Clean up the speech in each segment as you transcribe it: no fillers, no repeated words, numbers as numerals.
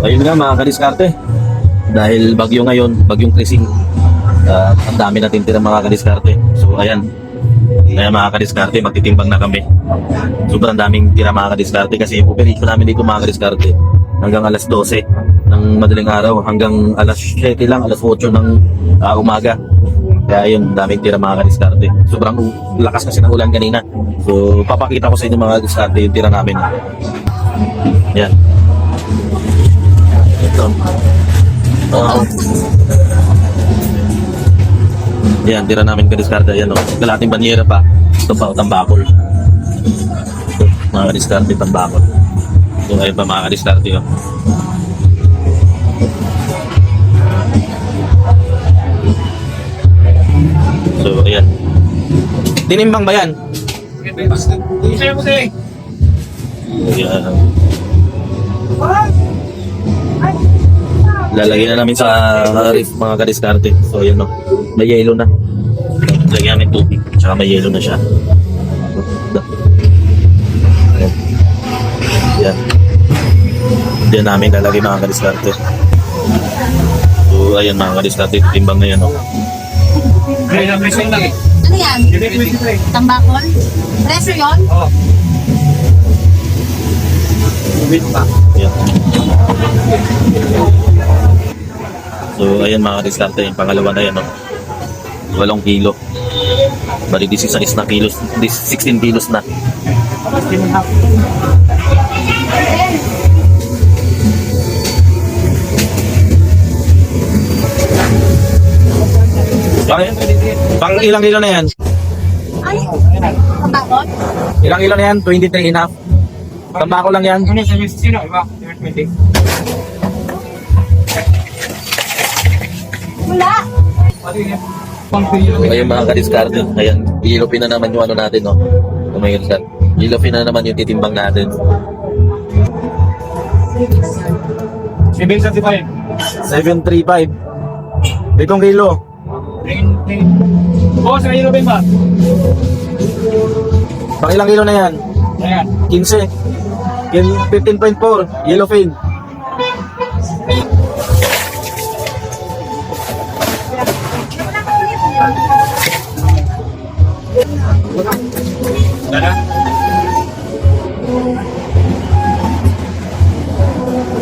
ayun nga mga kadiskarte. Dahil bagyo ngayon, bagyong Krising. Ang dami natin tira mga kadiskarte. So ayan. Kaya mga kadiskarte, magtitimbang na kami. Sobrang daming tira mga kadiskarte kasi yung operate namin dito mga kadiskarte hanggang alas 12 ng madaling araw hanggang alas 7 lang, alas 8 ng umaga. Kaya yun, daming tira mga kadiskarte. Sobrang lakas kasi ng ulan kanina. So papakita ko sa inyo mga kadiskarte yung tira namin. Yan. Ito. Yan, tira namin kadiskarte. Yan o. Kalating banyera pa. Ito pa, tambakol. Ito, mga kadiskarte, tambakol. Ito, ayun pa mga kadiskarte o. So, ayan. Tinimbang ba yan? Ayan. Lalagyan na namin sa ref mga kadiskarte. So yun o, may yelo na. Lagyan namin tubig, tsaka may yelo na siya. Ayan. Yan. Diyan namin lalagay mga kadiskarte. So ayan mga kadiskarte, timbang na yan o. Ano yan? Tambakol? Preso yun? Oo. Yan. So ayan mga kadiskarte, yung pangalawa na yan o. 8 kilo. Bali 16 na kilos, 16 kilos na. Pang ilang kilo na yan? Ay, tambakol? Ilang kilo na yan? 23 enough. Tambako lang yan. Ano sa sino? Iba? 20. Wala. Ngayon mga kadiskarte, ayan, ilopin na naman yung ano natin, no? Kumayirsan. Ilopin na naman yung titimbang natin. 735. 735. 8 kilo. 20. Oo, sa ilo ba? Pang ilang kilo na yan? Ayan. 15. 15.4. Yellowfin. Dada?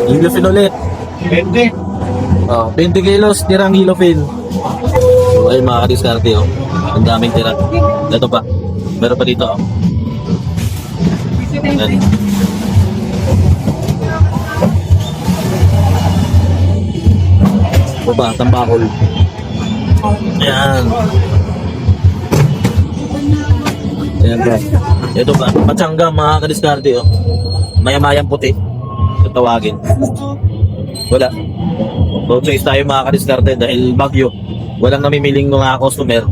Yellowfin ulit. 20. 20 kilos, tirang yellowfin. So, ayun mga kadiskarte, oh. Ang daming tira. Ito pa. Meron pa dito, oh. Ayan. Ito pa, tambakol. Ayan. Ayan pa. Ito pa, patsangga mga kadiskarte, oh. Maya-mayang puti. Ito tawagin. Wala. So, choice tayo mga kadiskarte dahil bagyo. Walang namimiling mga customer.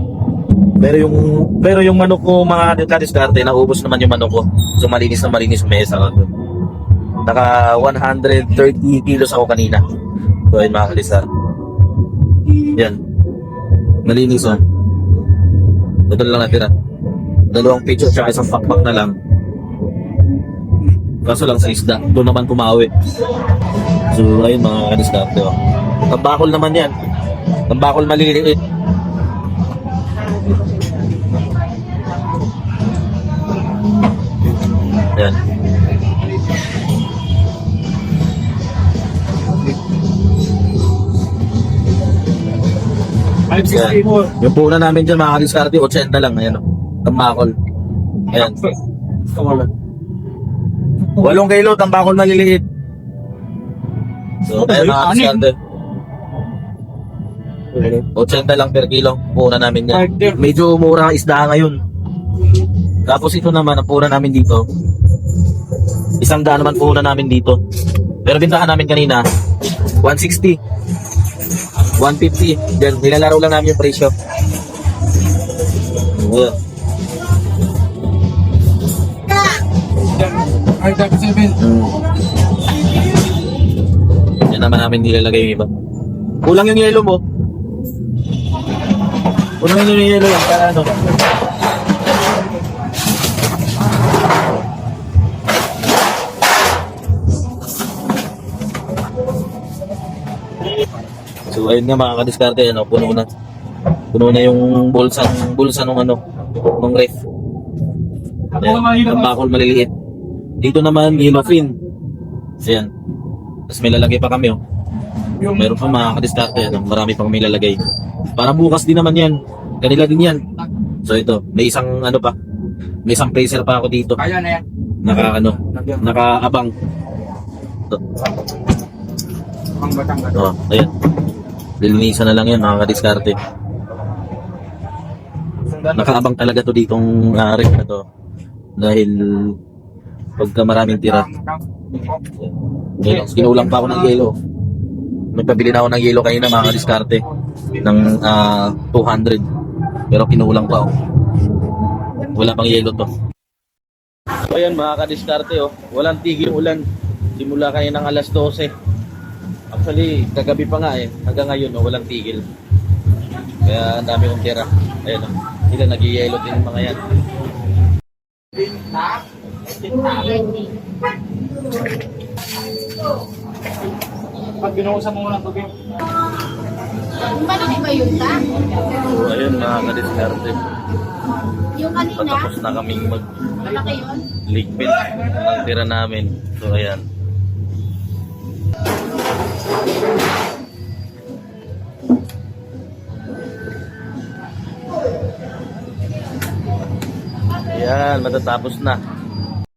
Pero yung manok ko mga kadiskarte, naubos naman yung manok ko. So malinis na malinis mesa ko doon. Naka 130 kilos ako kanina. So ayun mga kadiskarte. Yan. Malinis oh. Ito lang natira. 2 picture tsaka isang pakpak na lang. Kaso lang sa isda. Doon naman kumawi. So ayun mga kadiskarte oh. Tambakol naman yan. Tambakol maliliit. Yan. Yan. Yung puna namin dyan mga kadiskarte, 80 lang. Ayan o. Tambakol. Ayan. 8 kilo, tambakol maliliit. So, ayan mga kadiskarte. 80 lang per kilo. Puna namin yan. Medyo mura ang isda ngayon. Tapos ito naman, ang puna namin dito. 100 naman puna namin dito. Pero bintahan namin kanina, 160. 150. Diyan, nilalaro lang namin yung presyo. Wow. 537. Yan naman namin nilalagay yung iba. Kulang yung yelo mo. Kulang yung yelo yan. Para ano? So ayun nga mga kadiskarte, ano, puno na. Puno na yung bulsa nung ano, nung ref. Ayan, tambakol maliliit. Dito naman, yellowfin. Ayan. Tapos may lalagay pa kami, oh. Meron pa mga kadiskarte, ano, marami pang may lalagay. Para bukas din naman yan. Kanila din yan. So ito, may isang ano pa. May isang freezer pa ako dito. Kaya na yan. Nakaabang. Ito. Ang Batangas. Oh, ayan. Lilinisan na lang yan mga kadiskarte. Nakaabang talaga to ditong ref na to. Dahil pagka maraming tira. Ayan, kinulang pa ako ng yelo. Nagpabili na ako ng yelo kanina mga kadiskarte. Ng 200. Pero kinulang pa ako. Wala pang yelo to. So ayan mga kadiskarte, oh. Walang tigil ulan. Simula kayo ng alas 12. Actually, kagabi pa nga eh. Hanggang ngayon, oh, walang tigil. Kaya ang dami kong tira. Ayan, oh. Sila nag-yellow din yung mga yan. Pag binuhusan mo lang tubig. Yung malaki ba yun ta? So ayun mga kadiskarte. Yung kanina, Patapos na kaming malaki yun? mag-ligpit ng tira namin. So ayan. Ayan, matatapos na.